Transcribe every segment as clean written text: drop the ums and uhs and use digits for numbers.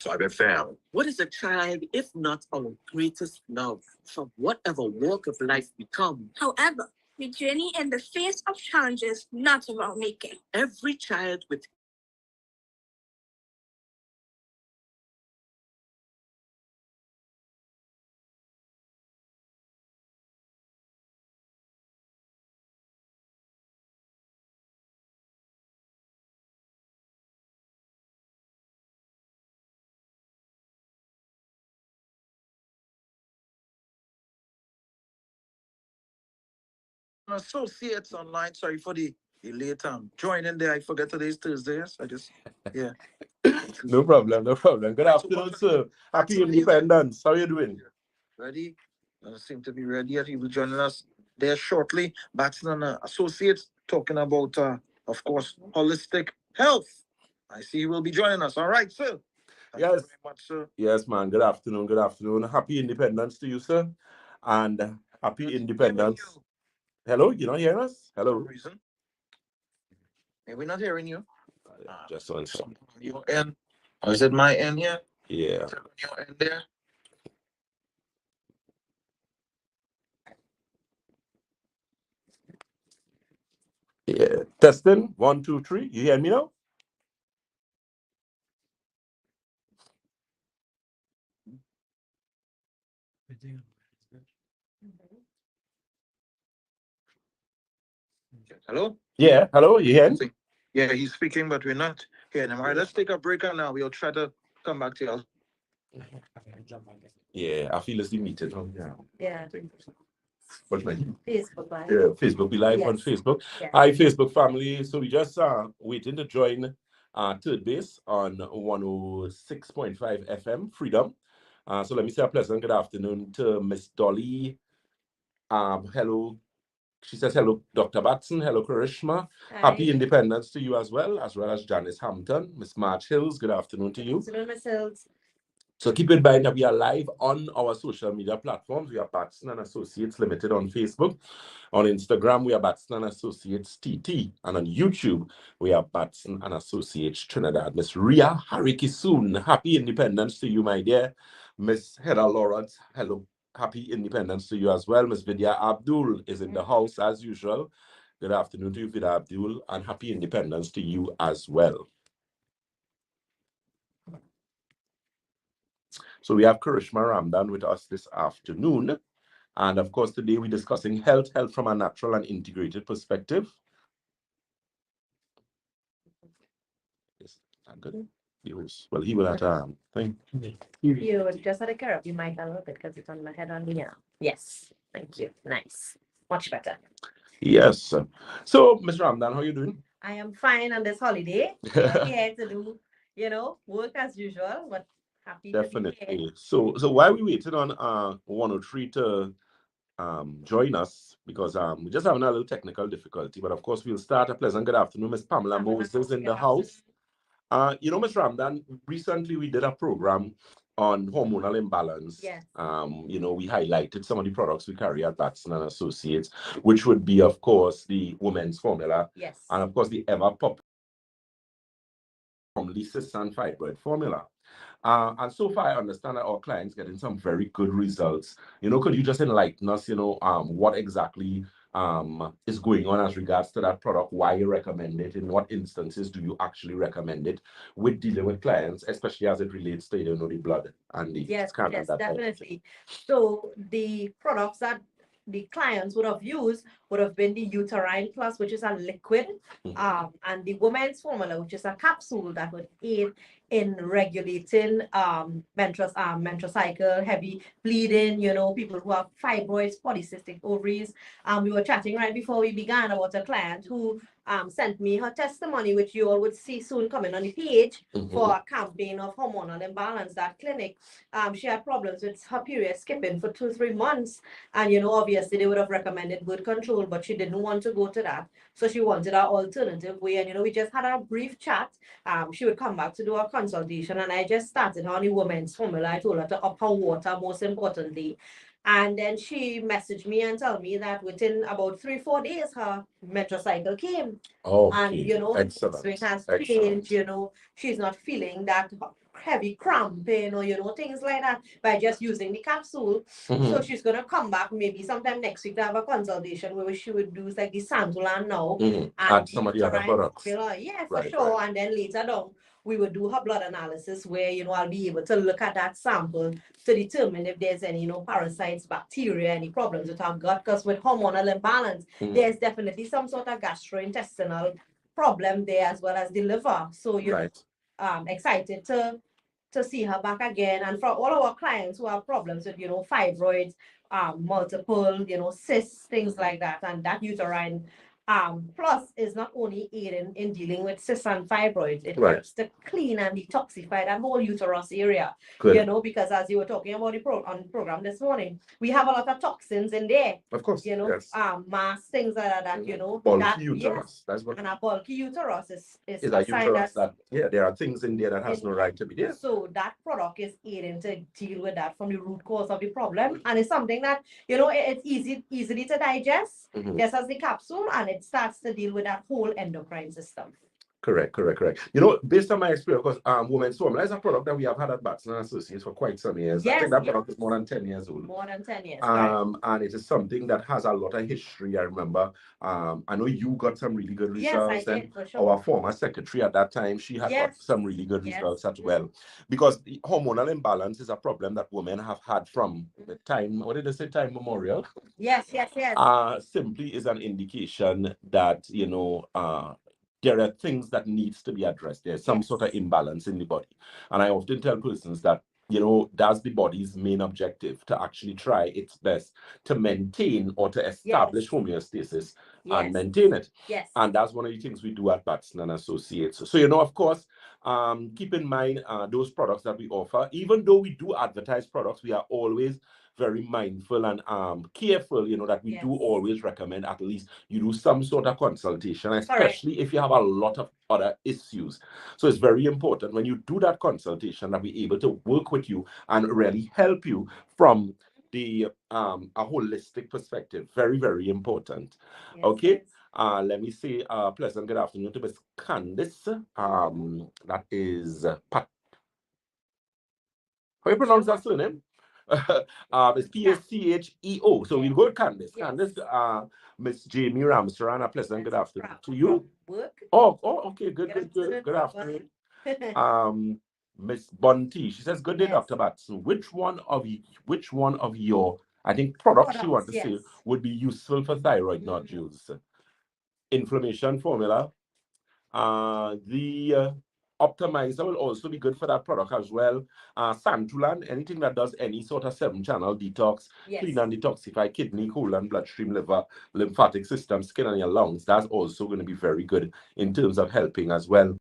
Cyber found. What is a child if not our greatest love from whatever walk of life we come? However, the journey in the face of challenges not about making. Every child with associates online. Sorry for the late joining there. I forget today's Thursday. Yes, I just yeah. No problem, no problem. Good afternoon, sir. Happy Independence. How are you doing? Ready? Seem to be ready. He will join us there shortly. Batson and Associates talking about, of course, holistic health. I see he will be joining us. All right, sir. Thank you Yes. very much, sir. Yes, man. Good afternoon. Good afternoon. Happy Independence to you, sir. And happy Independence. Hello, you not hearing us? For some Hello. reason. We're not hearing you. Just one second. Your end. Or is it my end here? Yeah. Check on your end there. Yeah. Testing. 1, 2, 3. You hear me now? Hello? Yeah. Hello, you hearing? Yeah, he's speaking, but we're not hearing him. All right, let's take a break now. We'll try to come back to you. Yeah, I feel it's the meeting. Yeah. What's my Facebook Live. Yeah, Facebook be live on Yes. Facebook. Yes. Hi, Facebook family. So we just waiting to join Third Base on 106.5 FM Freedom. So let me say a pleasant good afternoon to Miss Dolly. Hello. She says hello, Dr. Batson. Hello, Karishma. Hi. Happy Independence to you as well as Janice Hampton. Miss March Hills, good afternoon to you. Afternoon, Miss Hills. So keep in mind that we are live on our social media platforms. We are Batson and Associates Limited on Facebook. On Instagram, we are Batson and Associates TT. And on YouTube, we are Batson and Associates Trinidad. Miss Ria Harikisoon, happy Independence to you, my dear. Miss Hedda Lawrence, hello. Happy Independence to you as well. Miss Vidya Abdul is in the house as usual. Good afternoon to you, Vidya Abdul, and happy Independence to you as well. So we have Karishma Ramdan with us this afternoon. And of course, today we're discussing health from a natural and integrated perspective. Yes, I'm good. Well, he will have thing. You just had a curve. You might a little bit because it's on my head on the Yes. Thank you. Nice. Much better. Yes. So, Mr. Ramdan, how are you doing? I am fine on this holiday. I'm here to do, work as usual, but happy to be here. Definitely. So while we waited on 103 to join us, because we're just having a little technical difficulty, but of course we'll start. A pleasant good afternoon. Miss Pamela Moses in the house. Ms. Ramdan, recently we did a program on hormonal imbalance. Yes. We highlighted some of the products we carry at Batson and Associates, which would be, of course, the women's formula. Yes. And of course, the ever popular cyst and fibroid formula. And so far, I understand that our clients getting some very good results. Could you just enlighten us, what exactly is going on as regards to that product, why you recommend it, in what instances do you actually recommend it with dealing with clients, especially as it relates to, the blood and the scan and that definitely. So the products that the clients would have used would have been the Uterine Plus, which is a liquid, and the Women's Formula, which is a capsule that would aid in regulating menstrual cycle, heavy bleeding, people who have fibroids, polycystic ovaries. We were chatting right before we began about a client who sent me her testimony, which you all would see soon coming on the page, for a campaign of hormonal imbalance. That clinic, she had problems with her period skipping for 2-3 months, and obviously they would have recommended birth control, but she didn't want to go to that, so she wanted an alternative way. And we just had a brief chat. She would come back to do a consultation, and I just started her on the Women's Formula. I told her to up her water, most importantly. And then she messaged me and told me that within about 3-4 days, her menstrual cycle came. Okay. And, Excellent. swing has changed, she's not feeling that heavy cramping or things like that by just using the capsule. So she's gonna come back maybe sometime next week to have a consultation where she would do like the Santulan now and Add some of the other products. formula. Yeah, for Right, sure. And then later down, we would do her blood analysis where I'll be able to look at that sample to determine if there's any parasites, bacteria, any problems with our gut. Because with hormonal imbalance, there's definitely some sort of gastrointestinal problem there as well as the liver. So Right. excited to see her back again. And for all our clients who have problems with fibroids, multiple cysts, things like that, and that uterine plus is not only aiding in dealing with cysts and fibroids, it Right. helps to clean and detoxify that whole uterus area. Good. Because as you were talking about on the program this morning, we have a lot of toxins in there. Of course. Yes. Mass, things like that, Bulky uterus. That's what. And a bulky uterus is Is a a sign uterus that there are things in there that has in no right to be there. So that product is aiding to deal with that from the root cause of the problem, and it's something that it's easily to digest, just as the capsule, and it starts to deal with that whole endocrine system. Correct. Based on my experience, because Women's Formula is a product that we have had at Batson and Associates for quite some years. Yes, I think that product is more than 10 years old. More than 10 years. And it is something that has a lot of history. I remember. I know you got some really good results. Yes, I did, for sure. Our former secretary at that time, she had got some really good results as well. Because the hormonal imbalance is a problem that women have had from the time, what did they say, time memorial? Yes. Simply is an indication that, there are things that needs to be addressed. There's some sort of imbalance in the body. And I often tell persons that, that's the body's main objective, to actually try its best to maintain or to establish homeostasis and maintain it. Yes. And that's one of the things we do at Batson and Associates. So, of course, keep in mind those products that we offer. Even though we do advertise products, we are always very mindful and careful, that we do always recommend at least you do some sort of consultation, especially if you have a lot of other issues. So it's very important when you do that consultation that we're able to work with you and really help you from the a holistic perspective. Very, very important. Okay. Let me say pleasant good afternoon to Miss Candice. That is Pat. How you pronounce that surname? It's P-A-C-H-E-O. So we'll go to Candice. Candice, Miss Jamie Ramshaw, a pleasant good afternoon to you. Oh, okay, good. Good afternoon. Miss Bunty, she says, "Good day, Dr. Batson. Which one of your, I think, products you want to say would be useful for thyroid nodules? Inflammation formula. The optimizer will also be good for that product as well. Santulan, anything that does any sort of 7-channel detox, clean and detoxify kidney, colon, bloodstream, liver, lymphatic system, skin, and your lungs. That's also going to be very good in terms of helping as well.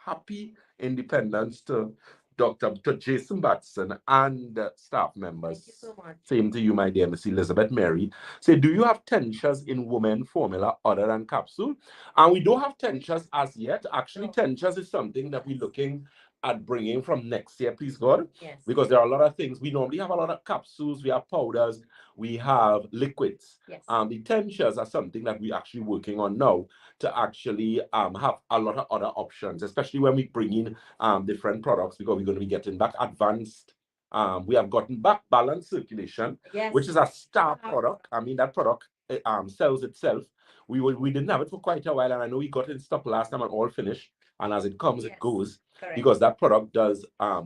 Happy Independence to Dr. Jason Batson and staff members. Thank you so much. Same to you, my dear Miss Elizabeth Mary. Say, do you have tinctures in women formula other than capsule? And we don't have tinctures as yet. Actually, tinctures is something that we're looking at bringing from next year, please God. Yes. Because there are a lot of things. We normally have a lot of capsules, we have powders, we have liquids. Yes. The tinctures are something that we're actually working on now to actually have a lot of other options, especially when we bring in different products, because we're going to be getting back advanced. We have gotten back balanced circulation, which is a star product. I mean, that product sells itself. We didn't have it for quite a while, and I know we got it in stock last time and all finished. And as it comes, it goes. Correct. Because that product does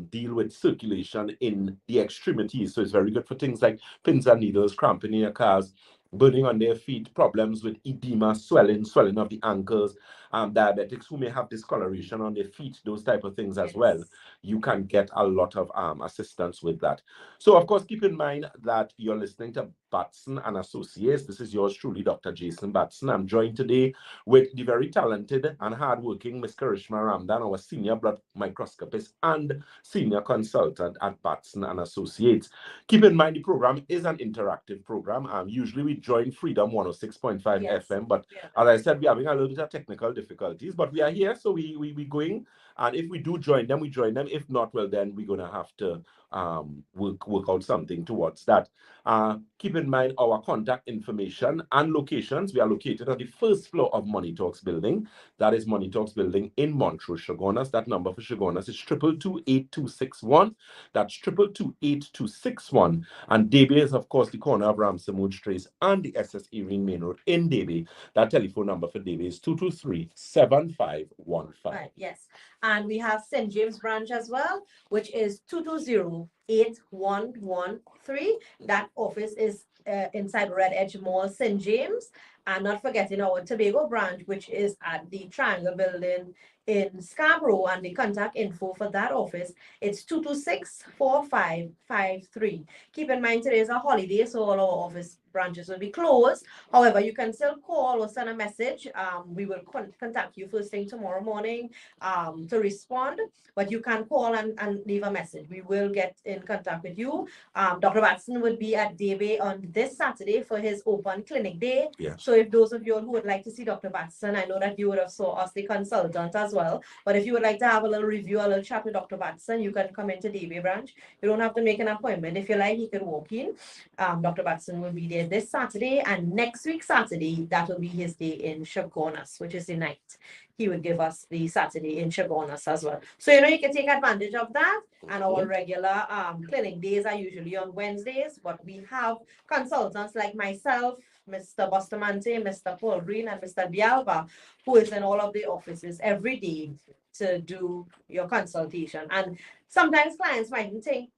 deal with circulation in the extremities. So it's very good for things like pins and needles, cramping in your calves, burning on their feet, problems with edema, swelling of the ankles, diabetics who may have discoloration on their feet, those type of things as well. You can get a lot of assistance with that. So, of course, keep in mind that you're listening to Batson and Associates. This is yours truly, Dr. Jason Batson. I'm joined today with the very talented and hardworking Ms. Karishma Ramdan, our senior blood microscopist and senior consultant at Batson and Associates. Keep in mind the program is an interactive program. Usually we join Freedom 106.5 FM, but as I said, we're having a little bit of technical difficulties, but we are here, so we going And if we do join them, we join them. If not, well, then we're going to have to work out something towards that. Keep in mind our contact information and locations. We are located on the first floor of Money Talks building. That is Money Talks building in Montrose, Chaguanas. That number for Chaguanas is 222-8261. That's 222-8261. And Debe is, of course, the corner of Ramsey Trace and the SS Earring Main Road in Debe. That telephone number for Debe is 223-7515. Right, yes. And we have St. James branch as well, which is 220-8113. That office is inside Red Edge Mall, St. James. And not forgetting our Tobago branch, which is at the Triangle Building in Scarborough. And the contact info for that office, it's 226-4553. Keep in mind today is a holiday, so all our office branches will be closed. However, you can still call or send a message. We will contact you first thing tomorrow morning to respond, but you can call and leave a message. We will get in contact with you. Dr. Batson would be at Debe on this Saturday for his open clinic day. Yes. So if those of you who would like to see Dr. Batson, I know that you would have saw us, the consultant as well, but if you would like to have a little review, a little chat with Dr. Batson, you can come into Debe branch. You don't have to make an appointment. If you like, you can walk in. Dr. Batson will be there this Saturday, and next week Saturday, that will be his day in Chaguanas, which is the night. He would give us the Saturday in Chaguanas as well. So, you can take advantage of that. And our regular clinic days are usually on Wednesdays, but we have consultants like myself, Mr. Bustamante, Mr. Paul Green, and Mr. Dialva, who is in all of the offices every day to do your consultation. And sometimes clients might think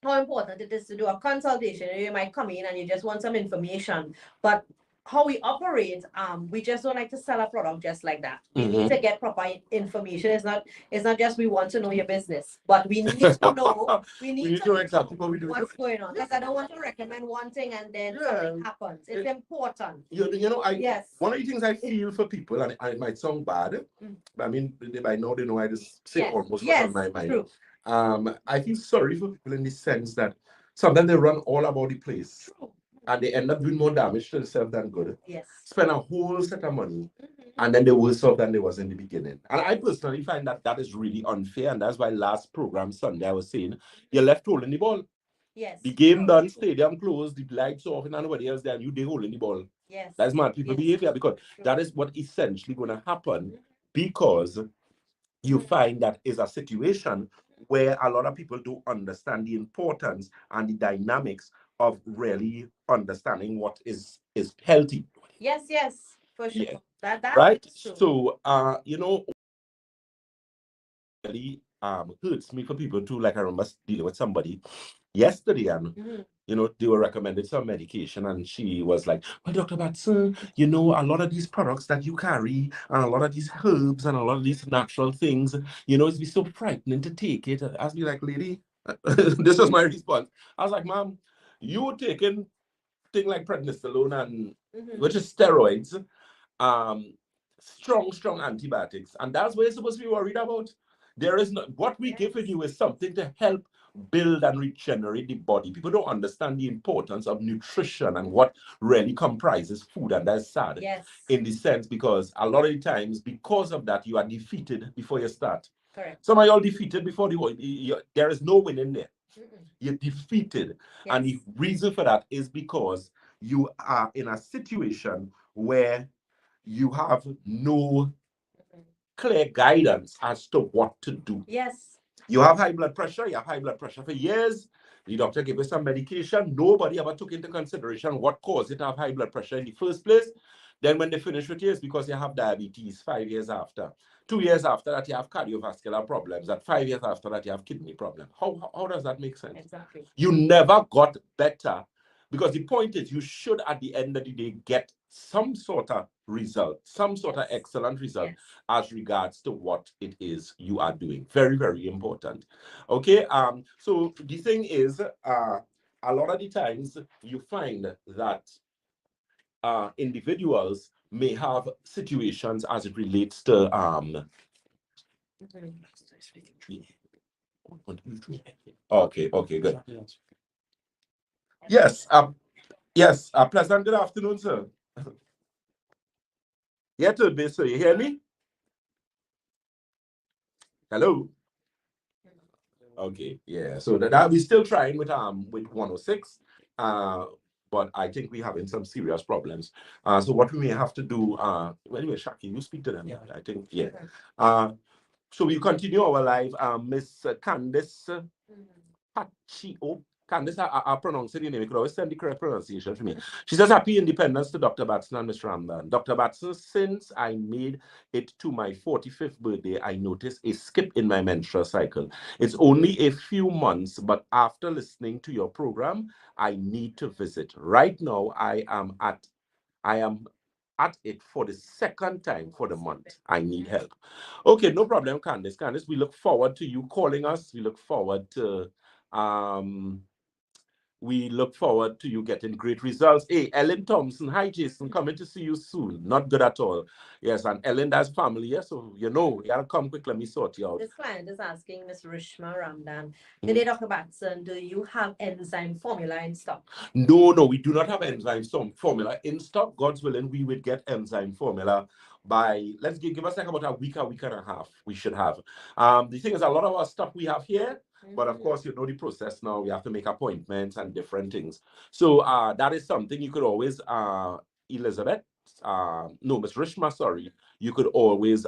how important it is to do a consultation. You might come in and you just want some information, but how we operate, we just don't like to sell a product just like that. We need to get proper information. It's not just we want to know your business, but we need to know. We need to know exactly what we do. what's going on. Because I don't want to recommend one thing and then something happens. It's important. Yes. One of the things I feel for people, and it might sound bad, but I mean, by now they know I just say almost what's on my mind. True. I feel sorry for people in the sense that sometimes they run all about the place. True. And they end up doing more damage to themselves than good. Yes. Spend a whole set of money, and then they worse off than they was in the beginning. And I personally find that is really unfair, and that's why last program Sunday I was saying, you're left holding the ball. Yes. The game done, stadium closed, the lights off, and nobody else there, and you they holding the ball. Yes. That's mad people behavior, because that is what essentially going to happen, because you find that is a situation where a lot of people don't understand the importance and the dynamics of really understanding what is healthy. Yes, for sure. Yeah. That right? is true. So really hurts me for people too. Like I remember dealing with somebody yesterday, and they were recommended some medication, and she was like, well, Dr. Batson, a lot of these products that you carry, and a lot of these herbs and a lot of these natural things, it's be so frightening to take it. I was like, lady, this was my response. I was like, ma'am, you taking thing like prednisolone and which is steroids, strong antibiotics, and that's what you're supposed to be worried about. There is not, what we give you is something to help build and regenerate the body. People don't understand the importance of nutrition and what really comprises food, and that's sad. Yes. In the sense, because a lot of the times, because of that, you are defeated before you start. Correct. Some of y'all defeated before there is no winning there. You're defeated. Yes. And the reason for that is because you are in a situation where you have no clear guidance as to what to do. Yes. You have high blood pressure. You have high blood pressure for years. The doctor gave you some medication. Nobody ever took into consideration what caused you to have high blood pressure in the first place. Then when they finish with you, it's because you have diabetes 5 years after. 2 years after that, you have cardiovascular problems. And 5 years after that, you have kidney problems. How does that make sense? Exactly. You never got better, because the point is you should, at the end of the day, get some sort of result, some sort of excellent result as regards to what it is you are doing. Very, very important. Okay. So the thing is, a lot of the times you find that individuals may have situations as it relates to okay, good. Yes, a pleasant good afternoon, sir. Yeah, to be, so you hear me? Hello. Okay, yeah. So that we're still trying with 106, but I think we're having some serious problems. So what we may have to do, anyway, Shaki, you speak to them. Yeah, I think, yeah. So we continue our live. Miss Candice Pachio. Candice, I pronounce your name. You could always send the correct pronunciation for me. She says, Happy Independence to Dr. Batson and Ms. Ramdan. Dr. Batson, since I made it to my 45th birthday, I noticed a skip in my menstrual cycle. It's only a few months, but after listening to your program, I need to visit. Right now, I am at it for the second time for the month. I need help. Okay, no problem, Candice. Candice, we look forward to you calling us. Um we look forward to you getting great results. Hey, Ellen Thompson. Hi, Jason. Coming to see you soon. Not good at all. Yes, and Ellen does family. Yes, so you know, you gotta come quick. Let me sort you out. This client is asking Miss Rishma Ramdan, good day, Dr. Batson, do you have enzyme formula in stock? No, we do not have enzyme formula in stock. God's willing, we would get enzyme formula by, let's give us like about a week and a half. We should have. The thing is, a lot of our stuff we have here. But of course, you know the process now. We have to make appointments and different things. So that is something you could always, Elizabeth, no, Miss Rishma, sorry. You could always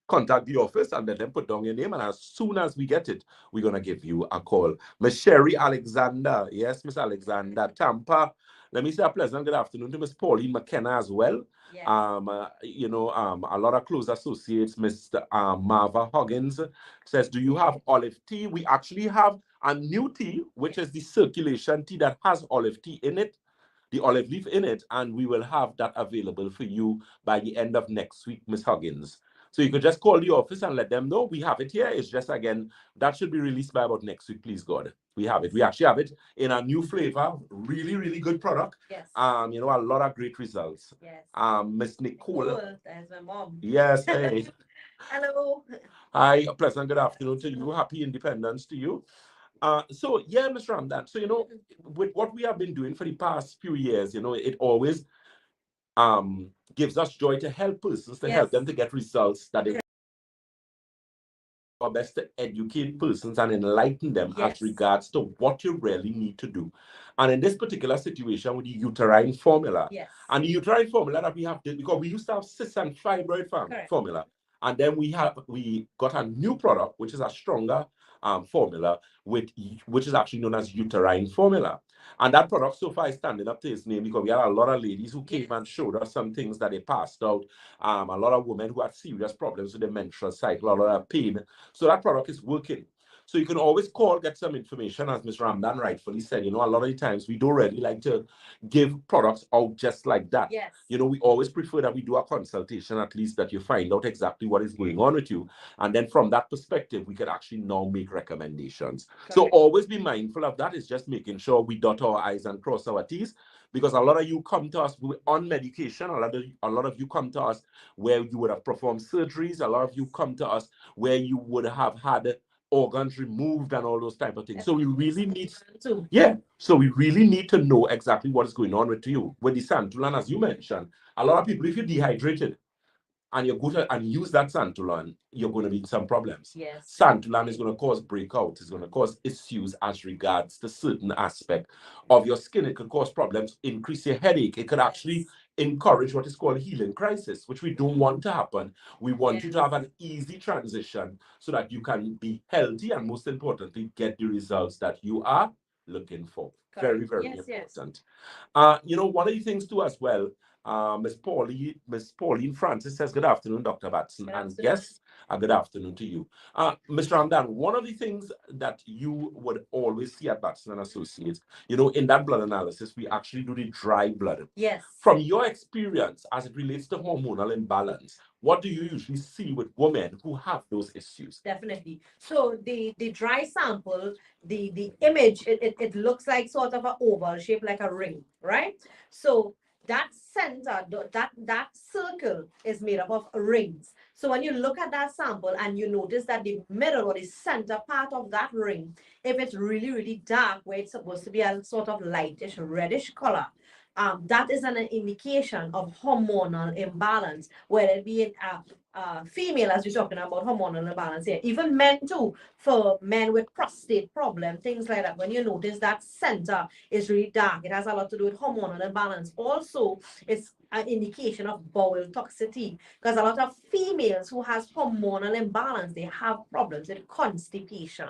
contact the office and let them put down your name. And as soon as we get it, we're going to give you a call. Miss Sherry Alexander. Yes, Miss Alexander. Tampa. Let me say a pleasant good afternoon to Miss Pauline McKenna as well. Yes. A lot of close associates, Mr. Marva Huggins says, do you have olive tea? We actually have a new tea, which is the circulation tea that has olive tea in it, the olive leaf in it, and we will have that available for you by the end of next week, Miss Huggins. So you could just call the office and let them know we have it here. It's just, again, that should be released by about next week, please God. We have it. We actually have it in a new flavor. Really, really good product. Yes. A lot of great results. Yes. Miss Nicole. That's my mom. Yes. Hey. Hello. Hi, a pleasant good afternoon to you. Happy Independence to you. So yeah, Ms. Ramdan. So with what we have been doing for the past few years, it always gives us joy to help persons, to help them to get results that they our best to educate persons and enlighten them as regards to what you really need to do. And in this particular situation with the uterine formula, and the uterine formula that we have, because we used to have cyst and fibroid formula, and then we got a new product, which is a stronger formula, which is actually known as uterine formula. And that product so far is standing up to its name because we had a lot of ladies who came and showed us some things that they passed out. A lot of women who had serious problems with the menstrual cycle, a lot of pain. So that product is working. So you can always call, get some information, as Ms. Ramdan rightfully said. A lot of the times we don't really like to give products out just like that. Yes. We always prefer that we do a consultation, at least that you find out exactly what is going on with you. And then from that perspective, we can actually now make recommendations. Correct. So always be mindful of that. It's just making sure we dot our I's and cross our T's, because a lot of you come to us on medication. A lot of you come to us where you would have performed surgeries. A lot of you come to us where you would have had organs removed and all those type of things. So we really need So we really need to know exactly what is going on with you. With the Santulan, as you mentioned, a lot of people, if you're dehydrated and you go to and use that Santulan, you're going to be in some problems. Yes. Santulan is going to cause breakout. It's going to cause issues as regards to certain aspect of your skin. It could cause problems, increase your headache. It could actually encourage what is called healing crisis, which we don't want to happen. We want you to have an easy transition so that you can be healthy and, most importantly, get the results that you are looking for. Correct. Very, very important. One of the things too as well, Miss Pauline Francis says, good afternoon, Dr. Batson. And yes, good afternoon to you. Mr. Ramdan, one of the things that you would always see at Batson and Associates, in that blood analysis, we actually do the dry blood. Yes. From your experience as it relates to hormonal imbalance, what do you usually see with women who have those issues? Definitely. So the dry sample, the image, it looks like sort of an oval shape, like a ring, right? So that center, that circle is made up of rings. So when you look at that sample and you notice that the middle or the center part of that ring, if it's really, really dark, where it's supposed to be a sort of lightish, reddish color, that is an indication of hormonal imbalance, whether it be female, as you're talking about hormonal imbalance here, even men too, for men with prostate problem, things like that. When you notice that center is really dark, it has a lot to do with hormonal imbalance. Also, it's an indication of bowel toxicity, because a lot of females who has hormonal imbalance, they have problems with constipation,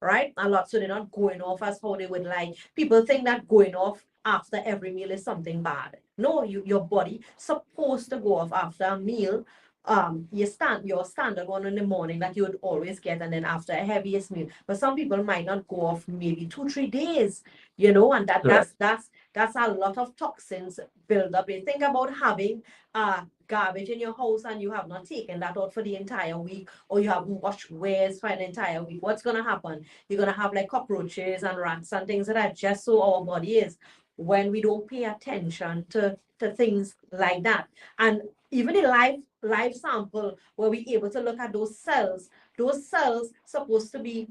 right? A lot, so they're not going off as how they would like. People think that going off after every meal is something bad. No, your body supposed to go off after a meal. Your standard one in the morning that you would always get, and then after a heaviest meal. But some people might not go off maybe 2-3 days, and that's a lot of toxins build up. You think about having garbage in your house and you have not taken that out for the entire week, or you haven't washed wares for an entire week. What's gonna happen? You're gonna have like cockroaches and rats and things that are just so our body is when we don't pay attention to things like that. And even a live sample where we're able to look at those cells supposed to be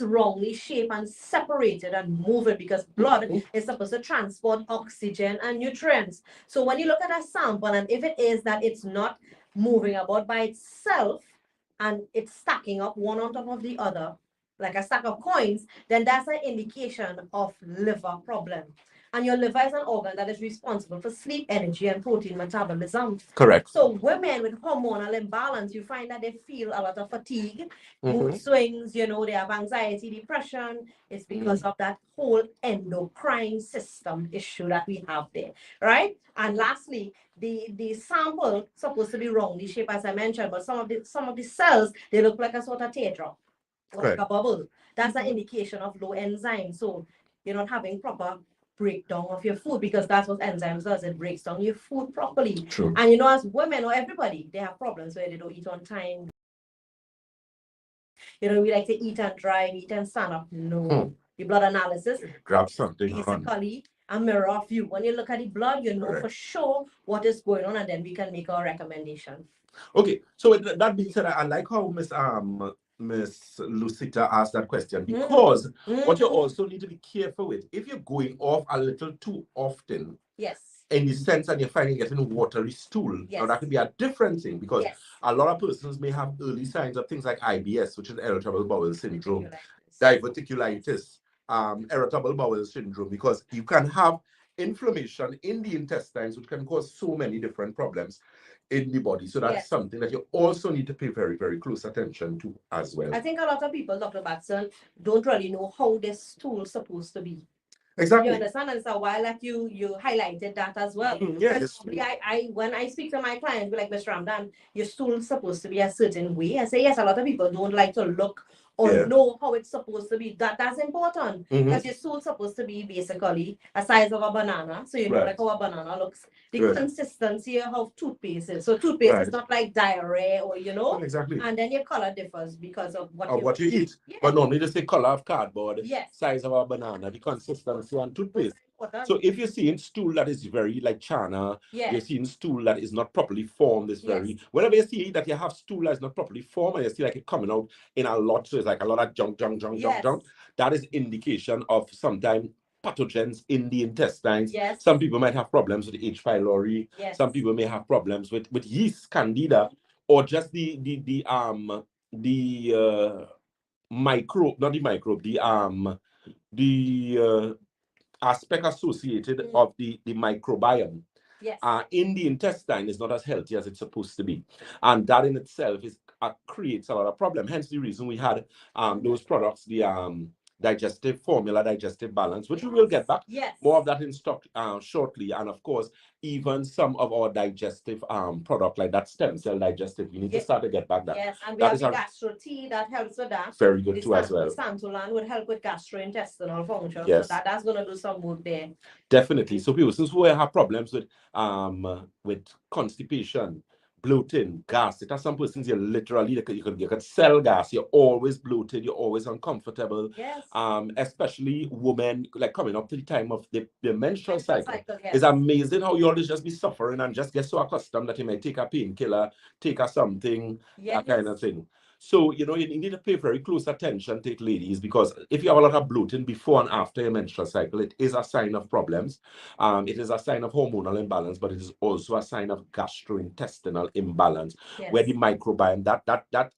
wrongly shaped and separated and moving, because blood is supposed to transport oxygen and nutrients. So when you look at a sample, and if it is that it's not moving about by itself and it's stacking up one on top of the other like a stack of coins, then that's an indication of liver problem. And your liver is an organ that is responsible for sleep, energy, and protein metabolism. Correct. So women with hormonal imbalance, you find that they feel a lot of fatigue, mood swings, they have anxiety, depression. It's because of that whole endocrine system issue that we have there, right? And lastly, the sample supposed to be wrongly shaped, as I mentioned, but some of the cells, they look like a sort of teardrop, like a bubble. That's an indication of low enzyme. So you're not having proper breakdown of your food, because that's what enzymes does. It breaks down your food properly. True. And as women or everybody, they have problems where they don't eat on time. We like to eat and drive, eat and stand up. No. The blood analysis, grab something basically a mirror of you. When you look at the blood, you know for sure what is going on, and then we can make our recommendation. Okay, so with that being said, I like how Miss Lucita asked that question, because what you also need to be careful with, if you're going off a little too often, yes, in the sense that you're finding getting watery stool, now that could be a different thing, because a lot of persons may have early signs of things like IBS, which is irritable bowel syndrome, diverticulitis, irritable bowel syndrome, because you can have inflammation in the intestines, which can cause so many different problems in the body. So that's something that you also need to pay very, very close attention to as well. I think a lot of people, Dr. Batson, don't really know how this stool is supposed to be. Exactly. You understand? And so why like you highlighted that as well. Yes. I when I speak to my clients, like, Mr. Ramdan, your stool is supposed to be a certain way. I say yes, a lot of people don't like to look or know how it's supposed to be. That's important. Because your stool is supposed to be basically a size of a banana. So you know like how a banana looks. The consistency of how toothpaste is. So toothpaste is not like diarrhea or exactly. And then your color differs because of what you eat. But normally they say color of cardboard, size of a banana, the consistency on toothpaste. So if you're seeing stool that is very like chana, you're seeing stool that is not properly formed, is very whenever you see that you have stool that is not properly formed and you see like it coming out in a lot, so it's like a lot of junk, that is indication of sometimes pathogens in the intestines. Some people might have problems with H. pylori. Some people may have problems with yeast, candida, or just the microbe, not the microbe, the aspect associated of the microbiome in the intestine is not as healthy as it's supposed to be, and that in itself creates a lot of problem. Hence the reason we had those products, the digestive formula, digestive balance, which we will get back more of that in stock shortly. And of course, even some of our digestive product like that stem cell digestive, we need to start to get back that. And we have the gastro tea that helps with that. Very good too as well. The Santolan would help with gastrointestinal function. So that's going to do some work there. Definitely. So people, since we have problems with constipation, bloating, gas. It has some persons you literally you could sell gas. You're always bloated. You're always uncomfortable. Especially women, like coming up to the time of the menstrual cycle. It's amazing how you always just be suffering and just get so accustomed that you might take a painkiller, take a something, that kind of thing. So, you need to pay very close attention to it, ladies, because if you have a lot of bloating before and after your menstrual cycle, it is a sign of problems. It is a sign of hormonal imbalance, but it is also a sign of gastrointestinal imbalance, where the microbiome, that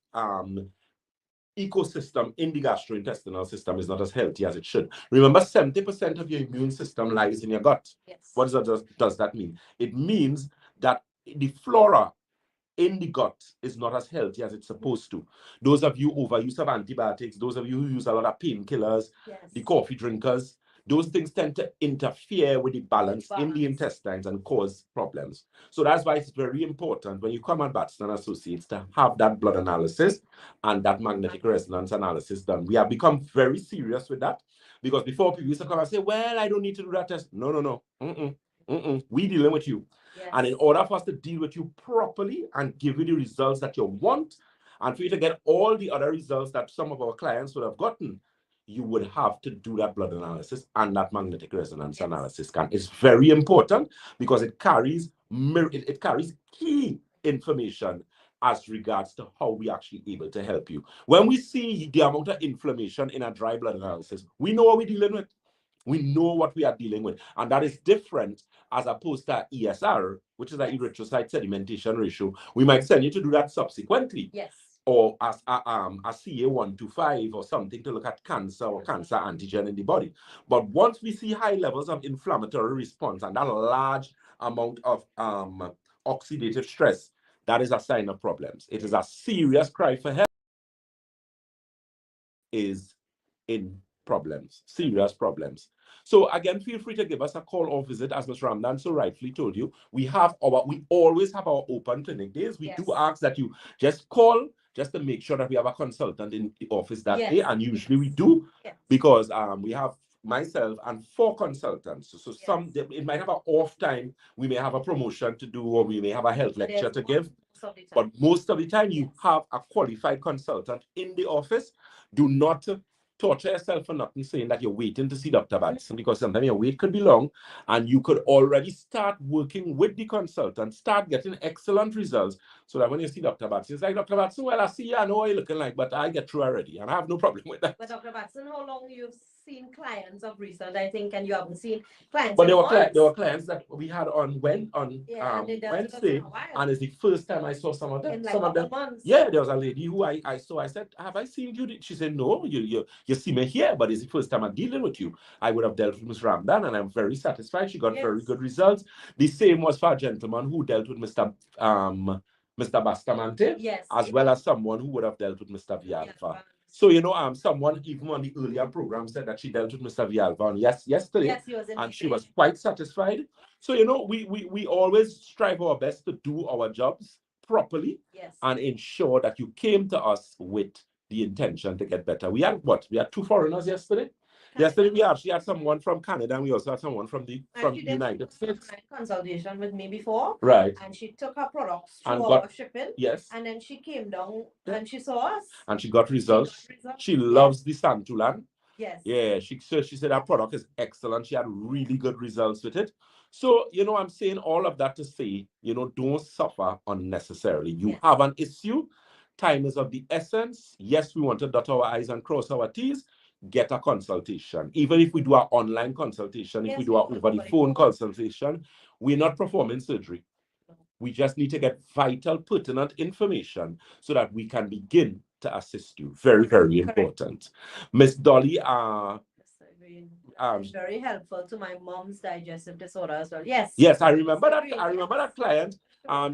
ecosystem in the gastrointestinal system is not as healthy as it should. Remember, 70% of your immune system lies in your gut. Yes. What does that mean? It means that the flora in the gut is not as healthy as it's supposed to. Those of you overuse of antibiotics, those of you who use a lot of painkillers, the coffee drinkers, those things tend to interfere with the balance in the intestines and cause problems. So that's why it's very important when you come at Batson and Associates to have that blood analysis and that magnetic resonance analysis done. We have become very serious with that, because before people used to come and say, well, I don't need to do that test. No. We dealing with you. Yes. And in order for us to deal with you properly and give you the results that you want, and for you to get all the other results that some of our clients would have gotten, you would have to do that blood analysis and that magnetic resonance analysis scan. It's very important because it carries key information as regards to how we actually able to help you. When we see the amount of inflammation in a dry blood analysis, we know what we're dealing with. We know what we are dealing with, and that is different as opposed to ESR, which is an erythrocyte sedimentation ratio. We might send you to do that subsequently. Yes. Or as a CA125 or something to look at cancer or cancer antigen in the body. But once we see high levels of inflammatory response and that large amount of oxidative stress, that is a sign of problems. It is a serious cry for help. Is in problems, serious problems. So again, feel free to give us a call or visit, as Ms. Ramdan so rightfully told you. We always have our open clinic days. We do ask that you just call just to make sure that we have a consultant in the office that day, and usually we do, because we have myself and 4 consultants. So it might have an off time. We may have a promotion to do, or we may have a health lecture to give. But most of the time, you have a qualified consultant in the office. Do not torture yourself for nothing saying that you're waiting to see Dr. Batson, because sometimes your wait could be long, and you could already start working with the consultant, start getting excellent results, so that when you see Dr. Batson, it's like, Dr. Batson, well, I see you, I know what you're looking like, but I get through already, and I have no problem with that. But Dr. Batson, how long you've seen clients of recent, I think, and you haven't seen clients? But there were clients that we had on Wednesday, and it's the first time I saw some of them. Like some of them. Months. Yeah, there was a lady who I saw. I said, have I seen you? She said, no, you see me here, but it's the first time I'm dealing with you. I would have dealt with Ms. Ramdan, and I'm very satisfied. She got very good results. The same was for a gentleman who dealt with Mr. Bastamante, as well as someone who would have dealt with Mr. Villalfa. So, someone even on the earlier program said that she dealt with Mr. Villalfa yesterday, and she was quite satisfied. So, we always strive our best to do our jobs properly and ensure that you came to us with the intention to get better. We had 2 foreigners yesterday. Yesterday, we actually had someone from Canada, and we also had someone from the United States. Consultation with me before. Right. And she took her products through our shipping. Yes. And then she came down and she saw us. And she got results. She loves the Santulan. Yes. Yeah, she said our product is excellent. She had really good results with it. So, I'm saying all of that to say, don't suffer unnecessarily. You have an issue. Time is of the essence. Yes, we want to dot our I's and cross our T's. Get a consultation. Even if we do our online consultation, if we do our over the phone consultation, we're not performing surgery. We just need to get vital, pertinent information so that we can begin to assist you. Very, very important. Miss Dolly, very helpful to my mom's digestive disorder as well. Yes. Yes, I remember that. I remember that client.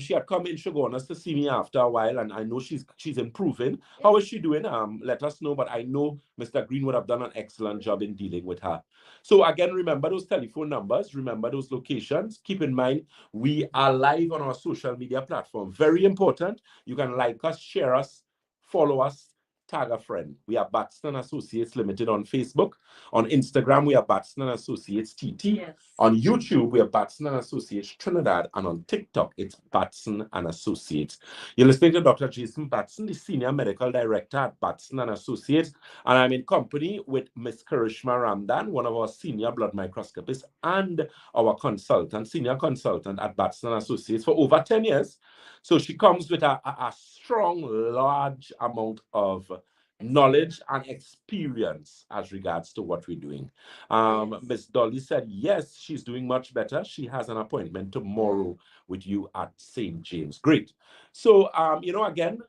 She had come in Shogunas to see me after a while, and I know she's improving. How is she doing? Let us know. But I know Mr. Green would have done an excellent job in dealing with her. So again, remember those telephone numbers. Remember those locations. Keep in mind, we are live on our social media platform. Very important. You can like us, share us, follow us, tag a friend. We are Batson Associates Limited on Facebook. On Instagram, we are Batson Associates TT. Yes. On YouTube, we are Batson Associates Trinidad. And on TikTok, it's Batson and Associates. You're listening to Dr. Jason Batson, the Senior Medical Director at Batson and Associates. And I'm in company with Miss Karishma Ramdan, one of our senior blood microscopists and our consultant, senior consultant at Batson and Associates for over 10 years. So she comes with a strong, large amount of knowledge and experience as regards to what we're doing. Yes. Miss Dolly said, yes, she's doing much better. She has an appointment tomorrow with you at St. James. Great. So, again,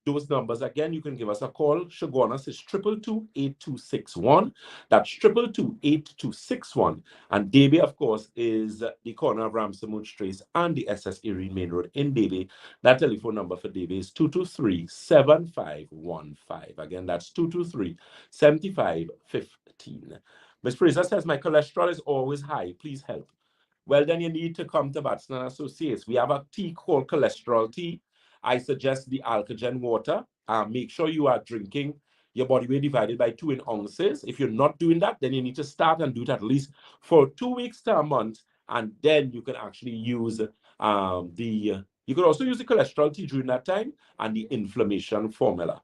those numbers again, you can give us a call. Shogunas is 222-8261. That's 222-8261. And Davie, of course, is the corner of Ramsamud Trace and the SS Erie Main Road in Davie. That telephone number for Davie is 223-7515. Again, that's 223-7515. Miss Fraser says, my cholesterol is always high. Please help. Well, then you need to come to Batson and Associates. We have a tea called cholesterol tea. I suggest the Alkagen water. Make sure you are drinking your body weight divided by 2 in ounces. If you're not doing that, then you need to start and do it at least for 2 weeks to a month. And then you can actually use you could also use the cholesterol tea during that time and the inflammation formula.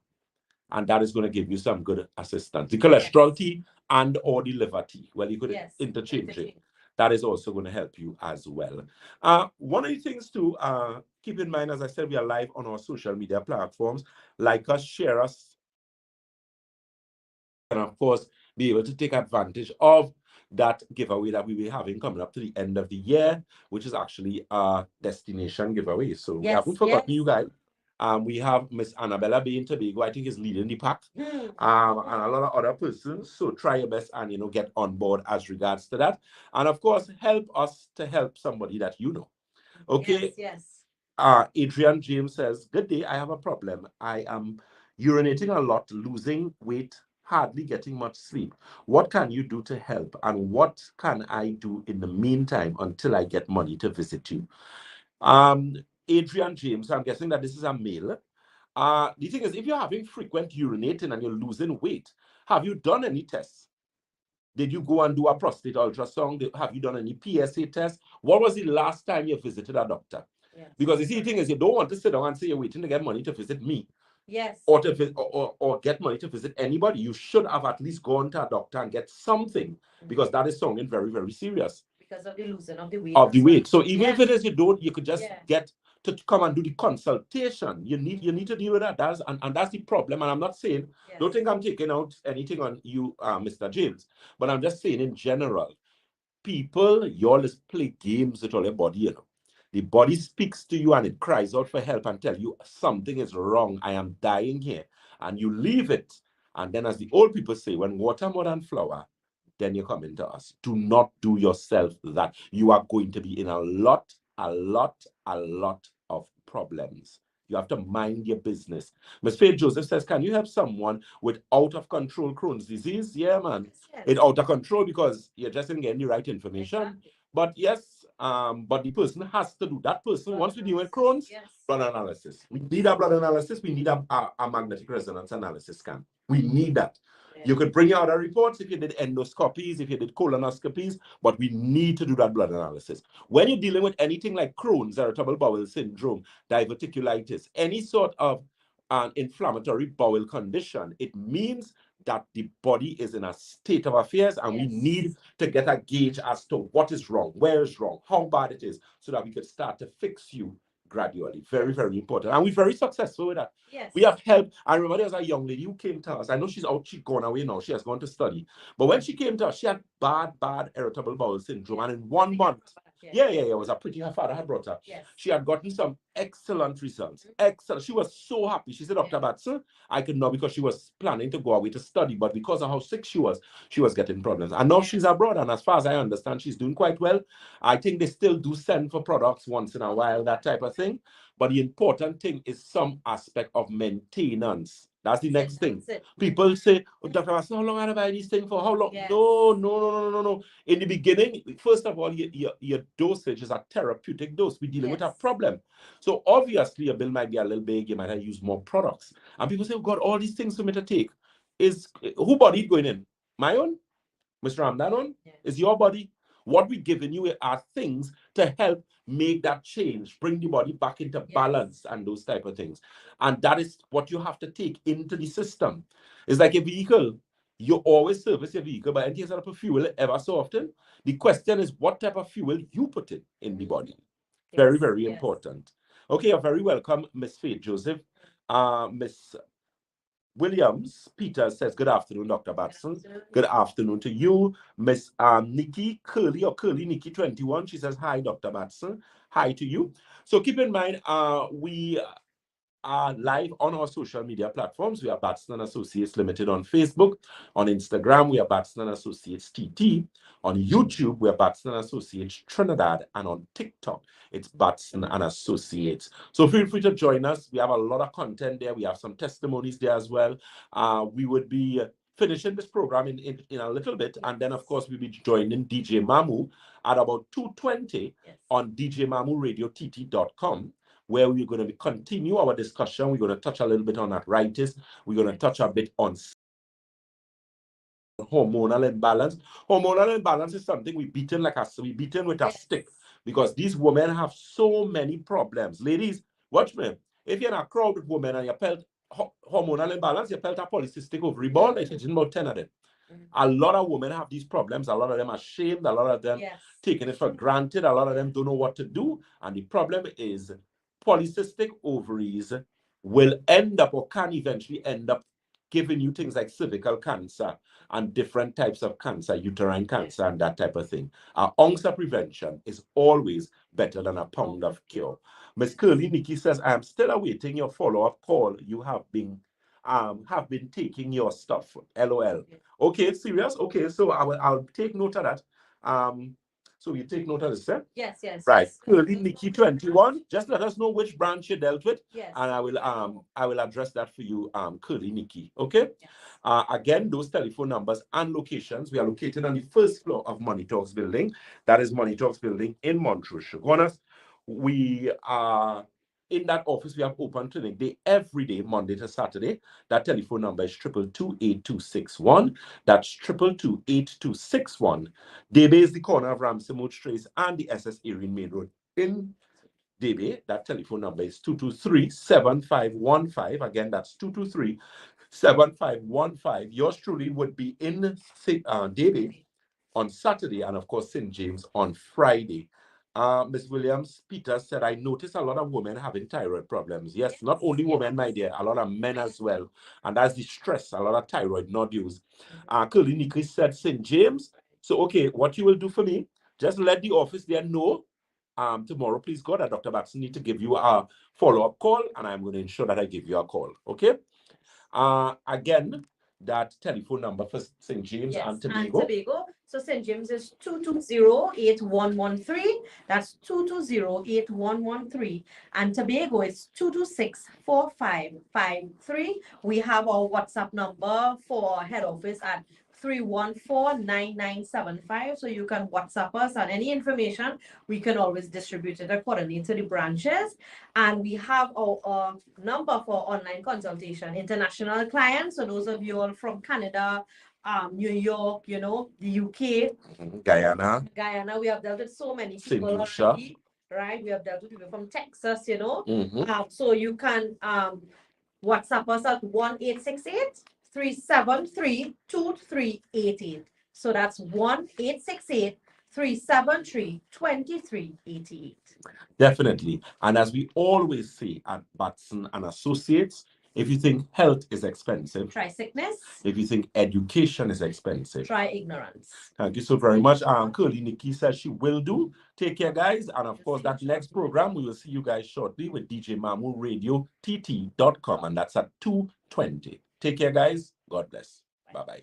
And that is going to give you some good assistance. The cholesterol tea and or the liver tea. Well, you could interchange it. That is also going to help you as well. One of the things to keep in mind, as I said, we are live on our social media platforms. Like us, share us, and of course, be able to take advantage of that giveaway that we will be having coming up to the end of the year, which is actually a destination giveaway. So we haven't forgotten you guys. We have Miss Annabella Bay in Tobago, I think is leading the pack, and a lot of other persons. So try your best and, get on board as regards to that. And of course, help us to help somebody that you know. Okay. Yes. Adrian James says, good day, I have a problem. I am urinating a lot, losing weight, hardly getting much sleep. What can you do to help? And what can I do in the meantime until I get money to visit you? Adrian James, I'm guessing that this is a male. The thing is, if you're having frequent urinating and you're losing weight, have you done any tests? Did you go and do a prostate ultrasound? Have you done any PSA tests? What was the last time you visited a doctor? Yes. Because you see, the thing is, you don't want to sit down and say you're waiting to get money to visit me. Yes. Or get money to visit anybody. You should have at least gone to a doctor and get something, because that is sounding very, very serious. Because of the losing of the weight. So even if it is you could just get to come and do the consultation. You need to deal with that. And that's the problem. And I'm not saying, don't think I'm taking out anything on you, Mr. James, but I'm just saying in general, people, you always play games with all your body, The body speaks to you and it cries out for help and tell you something is wrong. I am dying here. And you leave it. And then, as the old people say, when water more than flour, then you come into us. Do not do yourself that. You are going to be in a lot of problems. You have to mind your business. Ms. Faith Joseph says, can you help someone with out-of-control Crohn's disease? Yeah, man. It's out of control because you're just not getting the right information. Exactly. But yes, but the person has to do. That person, once we deal with Crohn's, blood analysis. We need a blood analysis. We need a magnetic resonance analysis scan. We need that. You could bring out other reports if you did endoscopies, if you did colonoscopies, but we need to do that blood analysis. When you're dealing with anything like Crohn's, irritable bowel syndrome, diverticulitis, any sort of inflammatory bowel condition, it means that the body is in a state of affairs, and we need to get a gauge as to what is wrong, where is wrong, how bad it is, so that we could start to fix you gradually. Very, very important. And we're very successful with that. Yes. We have helped. I remember there was a young lady who came to us. I know she's gone away now. She has gone to study. But when she came to us, she had bad irritable bowel syndrome. And in 1 month, it was a pretty, her father had brought her. Yes. She had gotten some excellent results. Excellent. She was so happy. She said, Dr. Batson, I could know, because she was planning to go away to study, but because of how sick she was getting problems. And now she's abroad, and as far as I understand, she's doing quite well. I think they still do send for products once in a while, that type of thing. But the important thing is some aspect of maintenance That's the next thing. That's it. People say, oh, Dr. Batson, how long have I buy these things for? How long? Yes. No. In the beginning, first of all, your dosage is a therapeutic dose. We're dealing with a Yes. problem. So obviously, your bill might be a little big. You might have used more products. And people say, oh, God, all these things for me to take. Who body going in? My own? Mr. Ramdan on? Yes. Is your body? What we're giving you are things to help make that change, bring the body back into balance and those type of things. And that is what you have to take into the system. It's like a vehicle. You always service your vehicle by emptying up of fuel ever so often. The question is what type of fuel you put in the body. Very, very important. Okay, you're very welcome, Miss Faith Joseph. Miss Williams Peters says, good afternoon, Dr. Batson. Good afternoon to you. Miss Nikki Curly Nikki 21. She says, hi, Dr. Batson. Hi to you. So keep in mind, we are live on our social media platforms. We are Batson and Associates Limited on Facebook. On Instagram, we are Batson and Associates TT. On YouTube, we are Batson and Associates Trinidad. And on TikTok, it's Batson and Associates. So feel free to join us. We have a lot of content there. We have some testimonies there as well. We would be finishing this program in a little bit. And then, of course, we'll be joining DJ Mamu at about 2:20 on djmamuradiott.com, where we're going to continue our discussion. We're going to touch a little bit on arthritis. We're going to touch a bit on hormonal imbalance. Hormonal imbalance is something we beaten with a stick, because these women have so many problems. Ladies, watch me. If you're in a crowd with women and you felt hormonal imbalance, you felt a polycystic ovary ball, it's about 10 of them. A lot of women have these problems. A lot of them are ashamed. A lot of them taking it for granted. A lot of them don't know what to do. And the problem is polycystic ovaries will end up or can eventually end up giving you things like cervical cancer and different types of cancer, uterine cancer, and that type of thing. An ounce of prevention is always better than a pound of cure. Miss Curly Nikki says, I am still awaiting your follow-up call. You have been taking your stuff. LOL. Okay, serious? Okay, so I'll take note of that. So you take note of this, eh? Yes. Right. Curly Nikki 21. Just let us know which branch you dealt with. Yes. And I will address that for you, Curly Nikki. Okay? Yes. Again, those telephone numbers and locations. We are located on the first floor of Money Talks building. That is Money Talks building in Montrose, Chaguanas. We are in that office. We have open clinic day every day, Monday to Saturday. That telephone number is 222-8261. That's 222-8261. Debe is the corner of Ramsey Trace and the SS Erin Main Road in Debe. That telephone number is 223-7515. Again, that's 223-7515. Yours truly would be in Debe on Saturday, and of course St. James on Friday. Ms. Williams Peters said, I noticed a lot of women having thyroid problems. Yes, not only women, my dear, a lot of men as well. And that's the stress, a lot of thyroid nodules. Curly Nikki said St. James. So, okay, what you will do for me, just let the office there know tomorrow, please God, that Dr. Batson need to give you a follow-up call, and I'm going to ensure that I give you a call, okay? Again, that telephone number for St. James and Tobago. So St. James is 220-8113. That's 220-8113. And Tobago is 226-4553. We have our WhatsApp number for head office at 314-9975. So you can WhatsApp us, and any information we can always distribute it accordingly to the branches. And we have our number for online consultation, international clients. So those of you all from Canada, New York, the UK, Guyana, we have dealt with so many people already, right? We have dealt with people from Texas, so you can WhatsApp us at 1-868-373-2388. So that's 1-868-373-2388. Definitely. And as we always say at Batson and Associates, if you think health is expensive, try sickness. If you think education is expensive, try ignorance. Thank you so very much. Curly Nikki says she will do. Take care, guys. And of course, that next program, we will see you guys shortly with DJ Mamu Radio TT.com. And that's at 2:20. Take care, guys. God bless. Bye-bye.